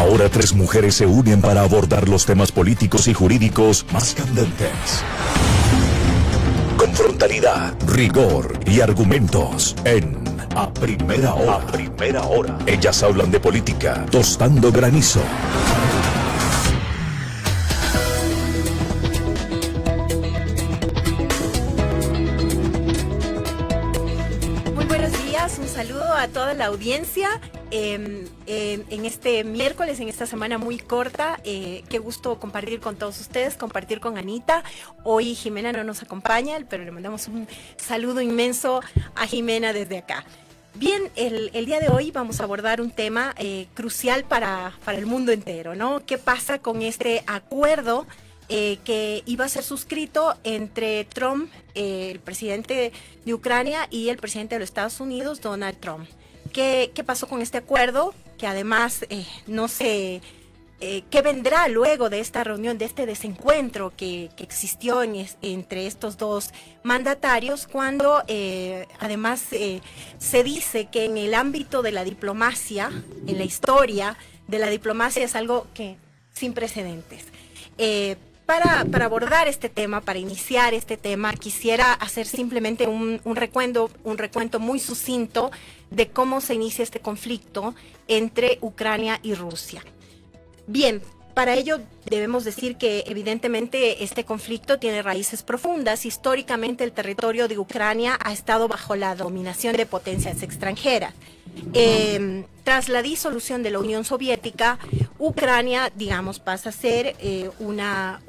Ahora tres mujeres se unen para abordar los temas políticos y jurídicos más candentes. Con frontalidad, rigor y argumentos en A Primera Hora. A Primera Hora. Ellas hablan de política, tostando granizo. Muy buenos días, un saludo a toda la audiencia. En este miércoles, en esta semana muy corta, qué gusto compartir con todos ustedes, compartir con Anita. Hoy Jimena no nos acompaña, pero le mandamos un saludo inmenso a Jimena desde acá. Bien, el día de hoy vamos a abordar un tema crucial para el mundo entero, ¿no? ¿Qué pasa con este acuerdo que iba a ser suscrito entre Trump, el presidente de Ucrania, y el presidente de los Estados Unidos, Donald Trump? ¿Qué pasó con este acuerdo? Que además no sé qué vendrá luego de esta reunión, de este desencuentro que existió entre estos dos mandatarios, cuando además se dice que en el ámbito de la diplomacia, en la historia de la diplomacia, es algo que sin precedentes. Para abordar este tema, para iniciar este tema, quisiera hacer simplemente un recuento muy sucinto de cómo se inicia este conflicto entre Ucrania y Rusia. Bien, para ello debemos decir que evidentemente este conflicto tiene raíces profundas. Históricamente el territorio de Ucrania ha estado bajo la dominación de potencias extranjeras. Tras la disolución de la Unión Soviética, Ucrania, digamos, pasa a ser una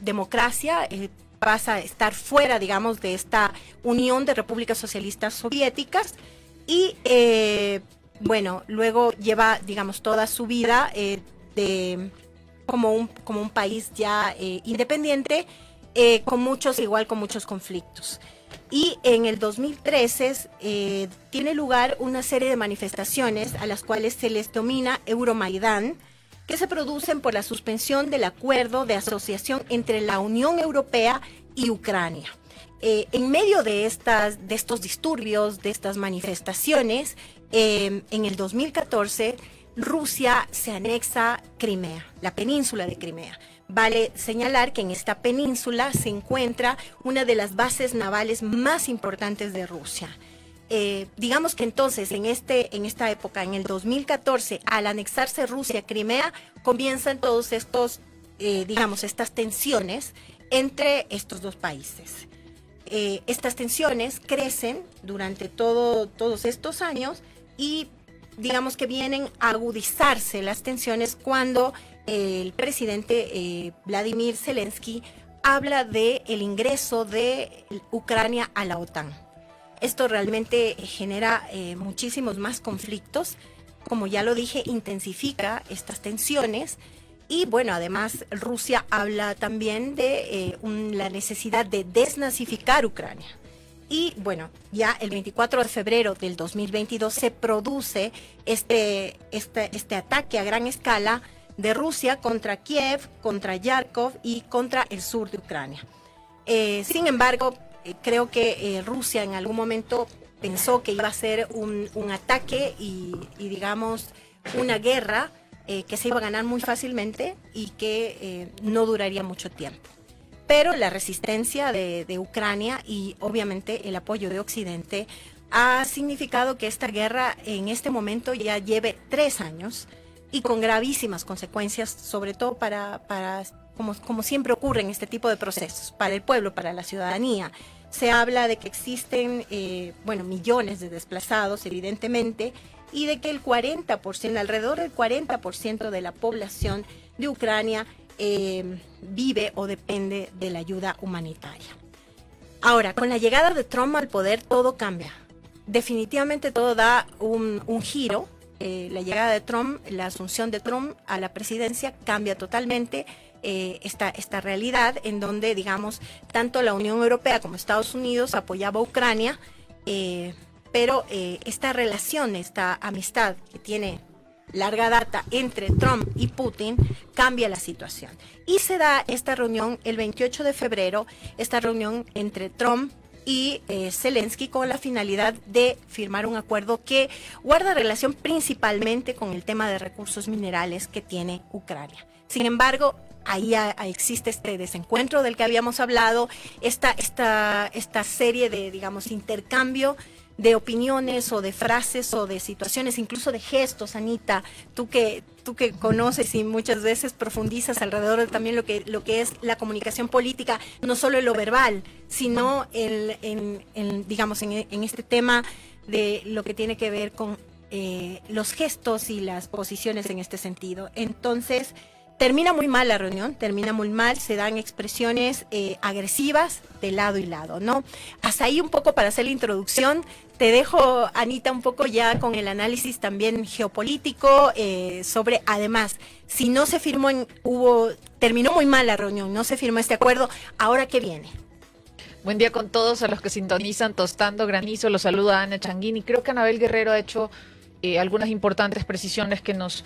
democracia, pasa a estar fuera, digamos, de esta unión de repúblicas socialistas soviéticas y, bueno, luego lleva, digamos, toda su vida como un país ya independiente, con muchos conflictos. Y en el 2013 tiene lugar una serie de manifestaciones a las cuales se les denomina Euromaidán, que se producen por la suspensión del acuerdo de asociación entre la Unión Europea y Ucrania. En medio de estos disturbios, de estas manifestaciones, en el 2014 Rusia se anexa Crimea, la península de Crimea. Vale señalar que en esta península se encuentra una de las bases navales más importantes de Rusia. Digamos que entonces en esta época, en el 2014, al anexarse Rusia a Crimea, comienzan todos estos, estas tensiones entre estos dos países. Estas tensiones crecen durante todos estos años y digamos que vienen a agudizarse las tensiones cuando el presidente Vladimir Zelensky habla del ingreso de Ucrania a la OTAN. Esto realmente genera muchísimos más conflictos. Como ya lo dije, intensifica estas tensiones. Y bueno, además Rusia habla también de la necesidad de desnazificar Ucrania. Y bueno, ya el 24 de febrero del 2022 se produce este ataque a gran escala de Rusia contra Kiev, contra Kharkov y contra el sur de Ucrania. Sin embargo, creo que Rusia en algún momento pensó que iba a ser un ataque y digamos una guerra que se iba a ganar muy fácilmente y que no duraría mucho tiempo. Pero la resistencia de Ucrania y obviamente el apoyo de Occidente ha significado que esta guerra en este momento ya lleve 3 años y con gravísimas consecuencias, sobre todo como siempre ocurre en este tipo de procesos, para el pueblo, para la ciudadanía. Se habla de que existen, millones de desplazados, evidentemente, y de que alrededor del 40% de la población de Ucrania vive o depende de la ayuda humanitaria. Ahora, con la llegada de Trump al poder, todo cambia. Definitivamente todo da un giro. La llegada de Trump, la asunción de Trump a la presidencia cambia totalmente esta realidad en donde, digamos, tanto la Unión Europea como Estados Unidos apoyaba a Ucrania, pero esta relación, esta amistad que tiene larga data entre Trump y Putin cambia la situación. Y se da esta reunión el 28 de febrero, esta reunión entre Trump, y Zelensky con la finalidad de firmar un acuerdo que guarda relación principalmente con el tema de recursos minerales que tiene Ucrania. Sin embargo, ahí existe este desencuentro del que habíamos hablado, esta serie de, digamos, intercambio de opiniones o de frases o de situaciones, incluso de gestos, Anita, tú que conoces y muchas veces profundizas alrededor de también lo que es la comunicación política, no solo en lo verbal, sino digamos, en este tema de lo que tiene que ver con los gestos y las posiciones en este sentido. Entonces, termina muy mal la reunión, termina muy mal, se dan expresiones agresivas de lado y lado, ¿no? Hasta ahí un poco para hacer la introducción. Te dejo, Anita, un poco ya con el análisis también geopolítico sobre, además, si no se firmó, terminó muy mal la reunión, no se firmó este acuerdo, ¿ahora qué viene? Buen día con todos a los que sintonizan Tostando Granizo. Los saluda Ana Changuini. Creo que Anabel Guerrero ha hecho algunas importantes precisiones que nos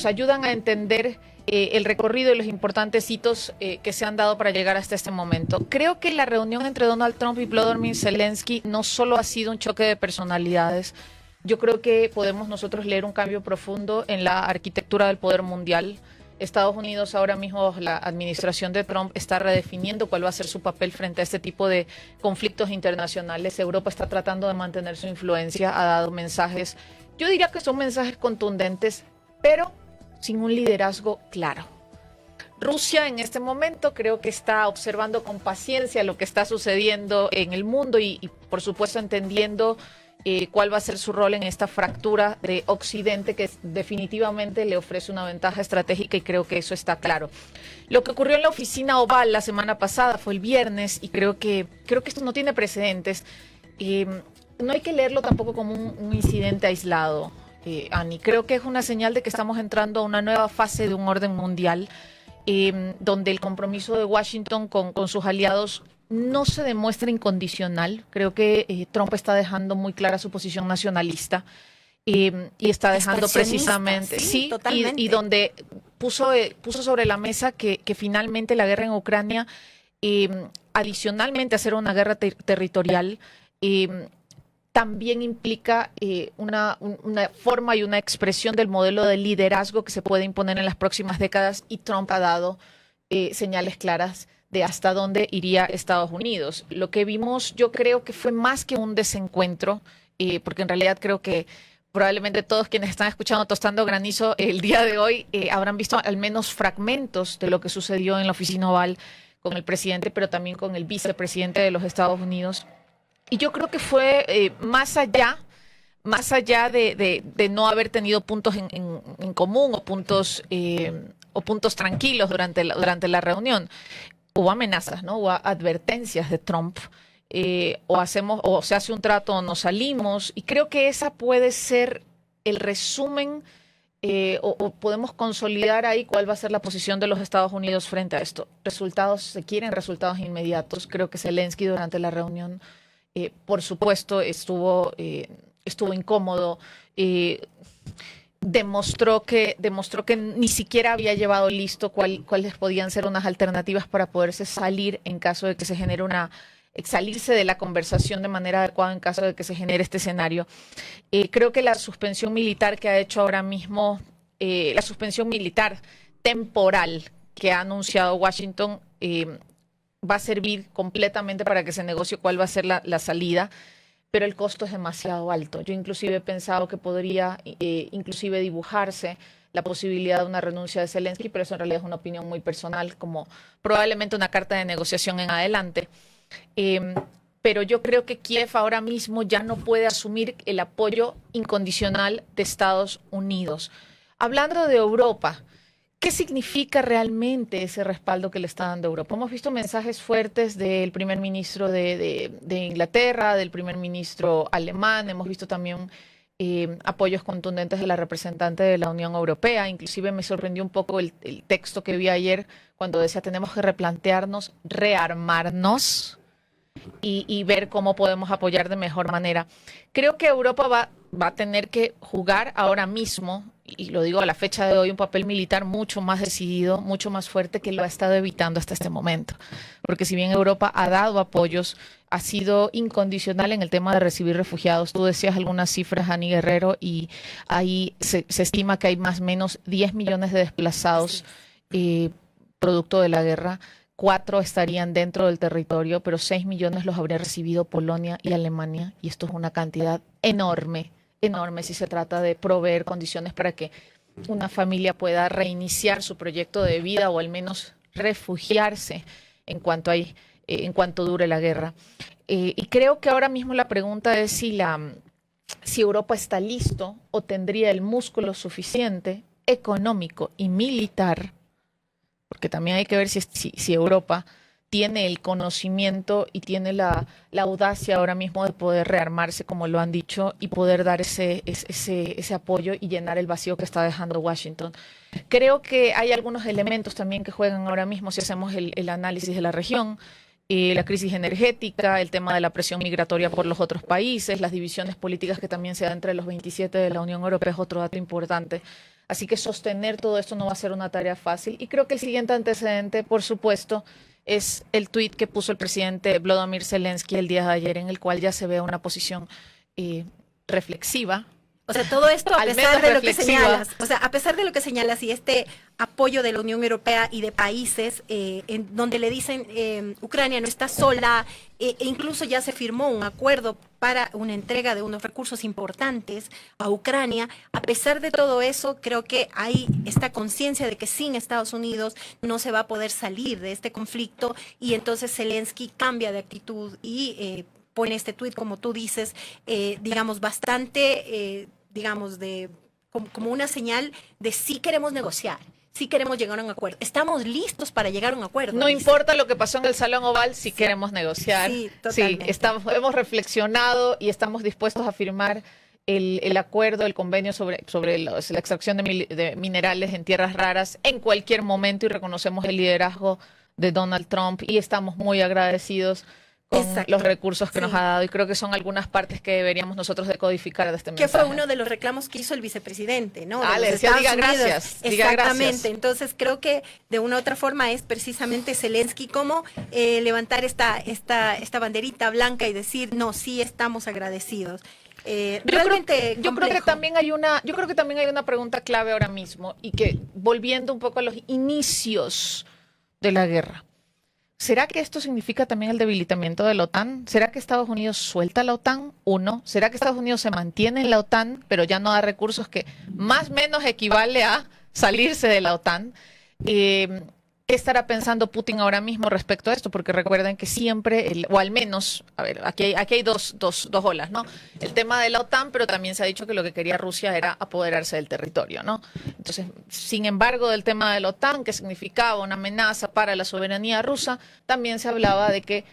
ayudan a entender el recorrido y los importantes hitos que se han dado para llegar hasta este momento. Creo que la reunión entre Donald Trump y Volodymyr Zelensky no solo ha sido un choque de personalidades. Yo creo que podemos nosotros leer un cambio profundo en la arquitectura del poder mundial. Estados Unidos ahora mismo, la administración de Trump está redefiniendo cuál va a ser su papel frente a este tipo de conflictos internacionales. Europa está tratando de mantener su influencia, ha dado mensajes, yo diría que son mensajes contundentes, pero sin un liderazgo claro. Rusia en este momento creo que está observando con paciencia lo que está sucediendo en el mundo y por supuesto entendiendo cuál va a ser su rol en esta fractura de Occidente que definitivamente le ofrece una ventaja estratégica y creo que eso está claro. Lo que ocurrió en la oficina Oval la semana pasada fue el viernes y creo que esto no tiene precedentes. No hay que leerlo tampoco como un incidente aislado, Ani. Creo que es una señal de que estamos entrando a una nueva fase de un orden mundial donde el compromiso de Washington con sus aliados no se demuestra incondicional. Creo que Trump está dejando muy clara su posición nacionalista y está dejando precisamente, sí, y donde puso sobre la mesa que finalmente la guerra en Ucrania, adicionalmente a ser una guerra territorial, también implica una forma y una expresión del modelo de liderazgo que se puede imponer en las próximas décadas y Trump ha dado señales claras de hasta dónde iría Estados Unidos. Lo que vimos yo creo que fue más que un desencuentro, porque en realidad creo que probablemente todos quienes están escuchando Tostando Granizo el día de hoy habrán visto al menos fragmentos de lo que sucedió en la oficina Oval con el presidente, pero también con el vicepresidente de los Estados Unidos. Y yo creo que fue más allá de no haber tenido puntos en común o puntos tranquilos durante la reunión. Hubo amenazas, ¿no? Hubo advertencias de Trump. O se hace un trato o nos salimos. Y creo que esa puede ser el resumen o podemos consolidar ahí cuál va a ser la posición de los Estados Unidos frente a esto. Se quieren resultados inmediatos. Creo que Zelensky durante la reunión por supuesto, estuvo incómodo, demostró que ni siquiera había llevado listo cuáles podían ser unas alternativas para poderse salir en caso de que se genere salirse de la conversación de manera adecuada en caso de que se genere este escenario. Creo que la suspensión militar que ha hecho ahora mismo, la suspensión militar temporal que ha anunciado Washington, va a servir completamente para que se negocie cuál va a ser la salida, pero el costo es demasiado alto. Yo inclusive he pensado que podría inclusive dibujarse la posibilidad de una renuncia de Zelensky, pero eso en realidad es una opinión muy personal, como probablemente una carta de negociación en adelante. Pero yo creo que Kiev ahora mismo ya no puede asumir el apoyo incondicional de Estados Unidos. Hablando de Europa, ¿qué significa realmente ese respaldo que le está dando Europa? Hemos visto mensajes fuertes del primer ministro de Inglaterra, del primer ministro alemán, hemos visto también apoyos contundentes de la representante de la Unión Europea. Inclusive me sorprendió un poco el texto que vi ayer cuando decía tenemos que replantearnos, rearmarnos y ver cómo podemos apoyar de mejor manera. Creo que Europa va a tener que jugar ahora mismo y lo digo a la fecha de hoy, un papel militar mucho más decidido, mucho más fuerte que lo ha estado evitando hasta este momento. Porque si bien Europa ha dado apoyos, ha sido incondicional en el tema de recibir refugiados. Tú decías algunas cifras, Ani Guerrero, y ahí se estima que hay más o menos 10 millones de desplazados producto de la guerra. 4 estarían dentro del territorio, pero 6 millones los habría recibido Polonia y Alemania, y esto es una cantidad enorme, enorme si se trata de proveer condiciones para que una familia pueda reiniciar su proyecto de vida o al menos refugiarse en cuanto dure la guerra. Y creo que ahora mismo la pregunta es si Europa está listo o tendría el músculo suficiente económico y militar, porque también hay que ver si Europa tiene el conocimiento y tiene la audacia ahora mismo de poder rearmarse, como lo han dicho, y poder dar ese apoyo y llenar el vacío que está dejando Washington. Creo que hay algunos elementos también que juegan ahora mismo si hacemos el análisis de la región. La crisis energética, el tema de la presión migratoria por los otros países, las divisiones políticas que también se dan entre los 27 de la Unión Europea es otro dato importante. Así que sostener todo esto no va a ser una tarea fácil. Y creo que el siguiente antecedente, por supuesto, es el tuit que puso el presidente Volodymyr Zelensky el día de ayer, en el cual ya se ve una posición reflexiva. O sea, todo esto a pesar de lo que señalas, o sea, a pesar de lo que señalas y este apoyo de la Unión Europea y de países en donde le dicen Ucrania no está sola, e incluso ya se firmó un acuerdo para una entrega de unos recursos importantes a Ucrania. A pesar de todo eso, creo que hay esta conciencia de que sin Estados Unidos no se va a poder salir de este conflicto, y entonces Zelensky cambia de actitud y pone este tuit, como tú dices, digamos, bastante, digamos, como una señal de sí queremos negociar, sí queremos llegar a un acuerdo. Estamos listos para llegar a un acuerdo. No importa lo que pasó en el Salón Oval, sí queremos negociar. Sí, totalmente. Sí, hemos reflexionado y estamos dispuestos a firmar el acuerdo, el convenio sobre la extracción de minerales en tierras raras en cualquier momento, y reconocemos el liderazgo de Donald Trump y estamos muy agradecidos con los recursos que nos ha dado, y creo que son algunas partes que deberíamos nosotros decodificar de este mensaje. Que fue uno de los reclamos que hizo el vicepresidente, ¿no? Le decía, diga gracias. Exactamente. Entonces creo que de una u otra forma es precisamente Zelensky como levantar esta banderita blanca y decir, no, sí estamos agradecidos. Yo creo que también hay una pregunta clave ahora mismo, y que volviendo un poco a los inicios de la guerra. ¿Será que esto significa también el debilitamiento de la OTAN? ¿Será que Estados Unidos suelta la OTAN? Uno. ¿Será que Estados Unidos se mantiene en la OTAN, pero ya no da recursos, que más o menos equivale a salirse de la OTAN? ¿Qué estará pensando Putin ahora mismo respecto a esto? Porque recuerden que siempre, o al menos, a ver, aquí hay dos olas, ¿no? El tema de la OTAN, pero también se ha dicho que lo que quería Rusia era apoderarse del territorio, ¿no? Entonces, sin embargo, del tema de la OTAN, que significaba una amenaza para la soberanía rusa, también se hablaba de que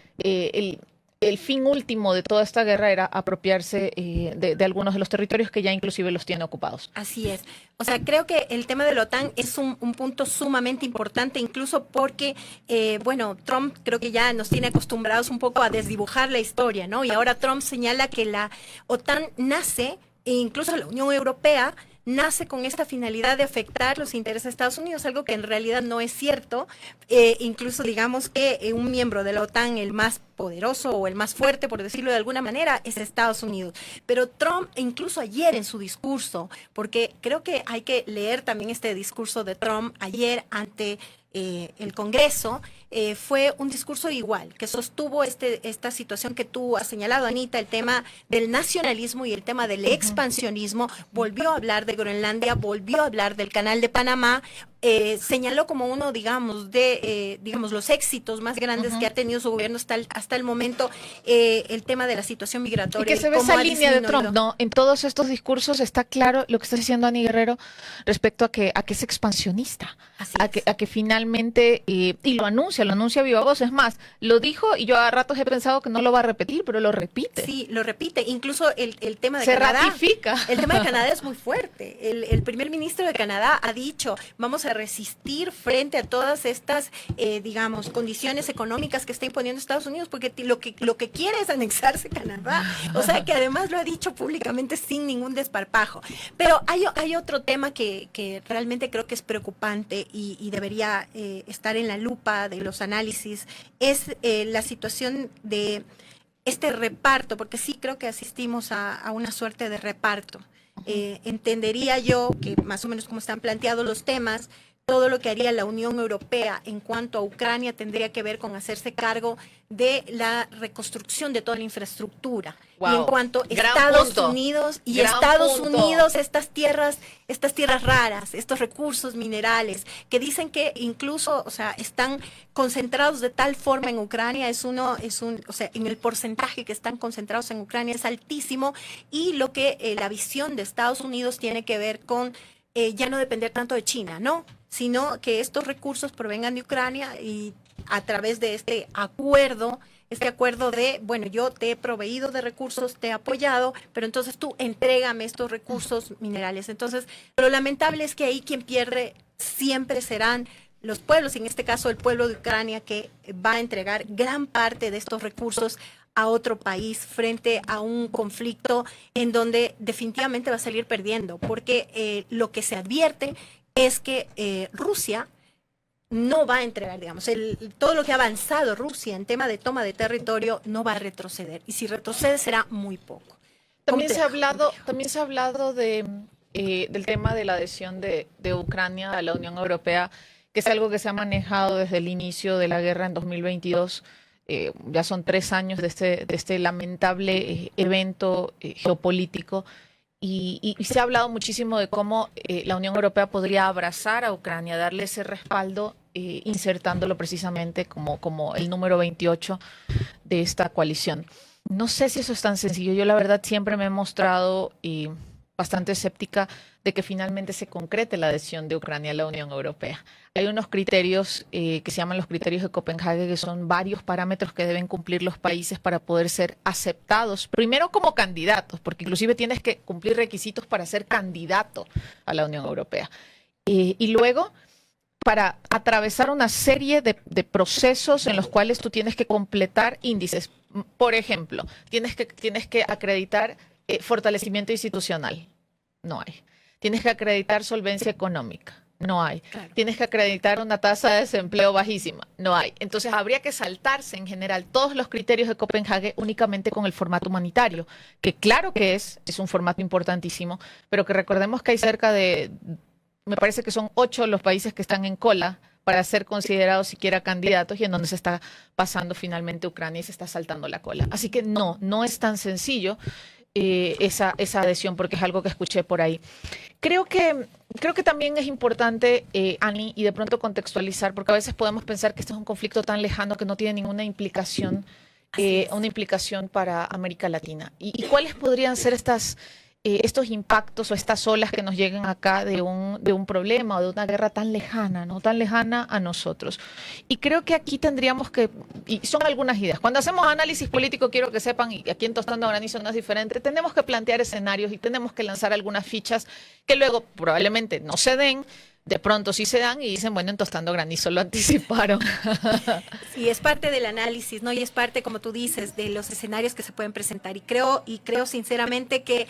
el fin último de toda esta guerra era apropiarse de algunos de los territorios que ya inclusive los tiene ocupados. Así es. O sea, creo que el tema de la OTAN es un punto sumamente importante, incluso porque, bueno, Trump creo que ya nos tiene acostumbrados un poco a desdibujar la historia, ¿no? Y ahora Trump señala que la OTAN nace, e incluso la Unión Europea, nace con esta finalidad de afectar los intereses de Estados Unidos, algo que en realidad no es cierto. Incluso digamos que un miembro de la OTAN, el más poderoso o el más fuerte, por decirlo de alguna manera, es Estados Unidos. Pero Trump, incluso ayer en su discurso, porque creo que hay que leer también este discurso de Trump ayer ante el Congreso, fue un discurso igual, que sostuvo esta situación que tú has señalado, Anita, el tema del nacionalismo y el tema del expansionismo. Volvió a hablar de Groenlandia, volvió a hablar del Canal de Panamá, señaló como uno, digamos, digamos, los éxitos más grandes que ha tenido su gobierno hasta el momento, el tema de la situación migratoria. Y que se ve esa línea de Trump, ¿no? En todos estos discursos está claro lo que está diciendo Ani Guerrero respecto a que es expansionista, a que finalmente, y lo anuncia viva voz. Es más, lo dijo, y yo a ratos he pensado que no lo va a repetir, pero lo repite. Sí, lo repite. Incluso el tema de Canadá. Se ratifica. El tema de Canadá es muy fuerte. El primer ministro de Canadá ha dicho, vamos a a resistir frente a todas estas, digamos, condiciones económicas que está imponiendo Estados Unidos, porque lo que quiere es anexarse Canadá. O sea, que además lo ha dicho públicamente sin ningún desparpajo. Pero hay otro tema que realmente creo que es preocupante y debería estar en la lupa de los análisis, es la situación de este reparto, porque sí creo que asistimos a una suerte de reparto. Entendería yo que más o menos como están planteados los temas, todo lo que haría la Unión Europea en cuanto a Ucrania tendría que ver con hacerse cargo de la reconstrucción de toda la infraestructura. Wow. Y en cuanto a Gran Estados punto. Unidos y Gran Estados punto. Unidos, estas tierras raras, estos recursos minerales, que dicen que incluso, o sea, están concentrados de tal forma en Ucrania, o sea, en el porcentaje que están concentrados en Ucrania es altísimo, y lo que la visión de Estados Unidos tiene que ver con ya no depender tanto de China, ¿no? Sino que estos recursos provengan de Ucrania y a través de este acuerdo de, bueno, yo te he proveído de recursos, te he apoyado, pero entonces tú entrégame estos recursos minerales. Entonces, lo lamentable es que ahí quien pierde siempre serán los pueblos, en este caso el pueblo de Ucrania, que va a entregar gran parte de estos recursos a otro país frente a un conflicto en donde definitivamente va a salir perdiendo, porque lo que se advierte es que Rusia no va a entregar, digamos, todo lo que ha avanzado Rusia en tema de toma de territorio no va a retroceder, y si retrocede será muy poco. También se ha hablado del tema de la adhesión de Ucrania a la Unión Europea, que es algo que se ha manejado desde el inicio de la guerra en 2022. Ya son 3 años de este lamentable evento geopolítico. Y se ha hablado muchísimo de cómo la Unión Europea podría abrazar a Ucrania, darle ese respaldo, insertándolo precisamente como el número 28 de esta coalición. No sé si eso es tan sencillo. Yo la verdad siempre me he mostrado bastante escéptica de que finalmente se concrete la adhesión de Ucrania a la Unión Europea. Hay unos criterios que se llaman los criterios de Copenhague, que son varios parámetros que deben cumplir los países para poder ser aceptados, primero como candidatos, porque inclusive tienes que cumplir requisitos para ser candidato a la Unión Europea. Y luego, para atravesar una serie de procesos en los cuales tú tienes que completar índices. Por ejemplo, tienes que acreditar fortalecimiento institucional. No hay. Tienes que acreditar solvencia económica. No hay. Claro. Tienes que acreditar una tasa de desempleo bajísima. No hay. Entonces habría que saltarse en general todos los criterios de Copenhague únicamente con el formato humanitario, que claro que es un formato importantísimo, pero que recordemos que hay cerca de, me parece que son 8 los países que están en cola para ser considerados siquiera candidatos, y en donde se está pasando finalmente Ucrania y se está saltando la cola. Así que no es tan sencillo esa adhesión, porque es algo que escuché por ahí. Creo que también es importante, Ani, y de pronto contextualizar, porque a veces podemos pensar que este es un conflicto tan lejano que no tiene ninguna implicación, una implicación para América Latina. ¿Y cuáles podrían ser estos impactos o estas olas que nos lleguen acá de un problema o de una guerra tan lejana, ¿no? Tan lejana a nosotros? Y creo que aquí tendríamos que, y son algunas ideas, cuando hacemos análisis político, quiero que sepan, y aquí en Tostando Granizo no es diferente, tenemos que plantear escenarios y tenemos que lanzar algunas fichas que luego probablemente no se den, de pronto sí se dan y dicen, bueno, en Tostando Granizo lo anticiparon. Sí, es parte del análisis, ¿no? Y es parte, como tú dices, de los escenarios que se pueden presentar. Y creo sinceramente que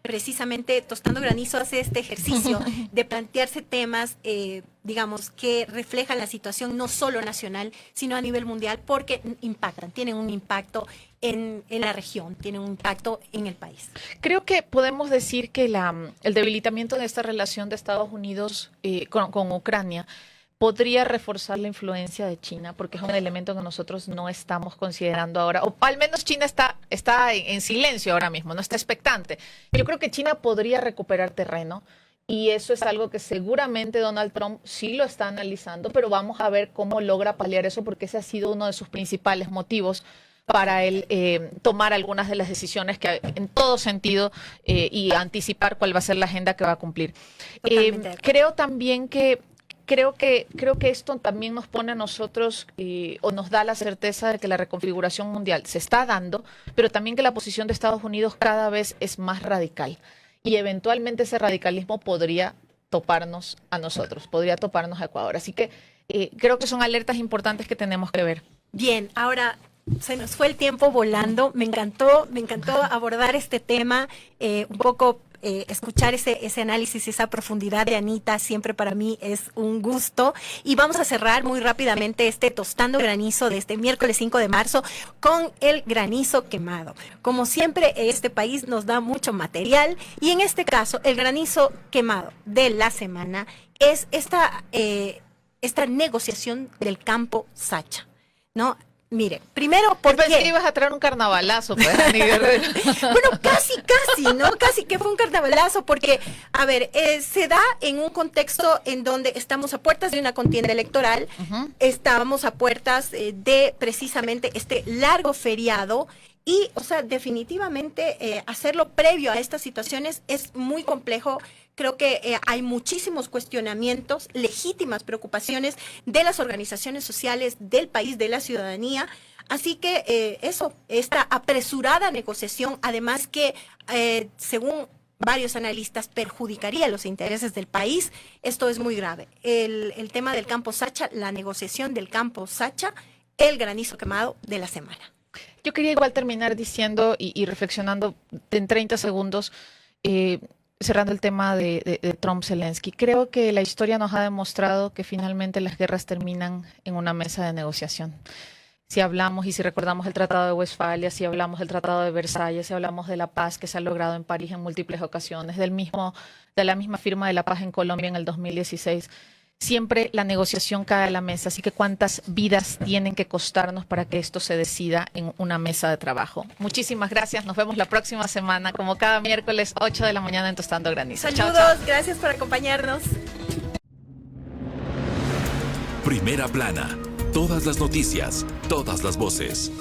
precisamente Tostando Granizo hace este ejercicio de plantearse temas, digamos, que reflejan la situación no solo nacional, sino a nivel mundial, porque tienen un impacto en la región, tienen un impacto en el país. Creo que podemos decir que el debilitamiento de esta relación de Estados Unidos con Ucrania podría reforzar la influencia de China, porque es un elemento que nosotros no estamos considerando ahora, o al menos China está en silencio ahora mismo, no está expectante. Yo creo que China podría recuperar terreno, y eso es algo que seguramente Donald Trump sí lo está analizando, pero vamos a ver cómo logra paliar eso, porque ese ha sido uno de sus principales motivos para él tomar algunas de las decisiones que en todo sentido y anticipar cuál va a ser la agenda que va a cumplir. Creo también que esto también nos pone a nosotros o nos da la certeza de que la reconfiguración mundial se está dando, pero también que la posición de Estados Unidos cada vez es más radical, y eventualmente ese radicalismo podría toparnos a nosotros, podría toparnos a Ecuador. Así que creo que son alertas importantes que tenemos que ver. Bien, ahora se nos fue el tiempo volando. Me encantó abordar este tema, un poco escuchar ese análisis, esa profundidad de Anita, siempre para mí es un gusto. Y vamos a cerrar muy rápidamente este Tostando Granizo de este miércoles 5 de marzo con el granizo quemado. Como siempre, este país nos da mucho material y en este caso, el granizo quemado de la semana es esta negociación del campo Sacha, ¿no? Mire, primero, ¿por Pensé qué? que ibas a traer un carnavalazo, pues, Ani Guerrero. Bueno, casi, ¿no? Casi que fue un carnavalazo porque, a ver, se da en un contexto en donde estamos a puertas de una contienda electoral, estábamos a puertas de precisamente este largo feriado y, o sea, definitivamente hacerlo previo a estas situaciones es muy complejo. Creo que hay muchísimos cuestionamientos, legítimas preocupaciones de las organizaciones sociales, del país, de la ciudadanía. Así que esta apresurada negociación, además que según varios analistas perjudicaría los intereses del país, esto es muy grave. El tema del campo Sacha, la negociación del campo Sacha, el granizo quemado de la semana. Yo quería igual terminar diciendo y reflexionando en 30 segundos, cerrando el tema de Trump-Zelensky. Creo que la historia nos ha demostrado que finalmente las guerras terminan en una mesa de negociación. Si hablamos y si recordamos el Tratado de Westfalia, si hablamos del Tratado de Versalles, si hablamos de la paz que se ha logrado en París en múltiples ocasiones, de la misma firma de la paz en Colombia en el 2016, siempre la negociación cae a la mesa, así que cuántas vidas tienen que costarnos para que esto se decida en una mesa de trabajo. Muchísimas gracias, nos vemos la próxima semana, como cada miércoles, 8 de la mañana en Tostando Granizo. Saludos, chao. Gracias por acompañarnos. Primera plana. Todas las noticias, todas las voces.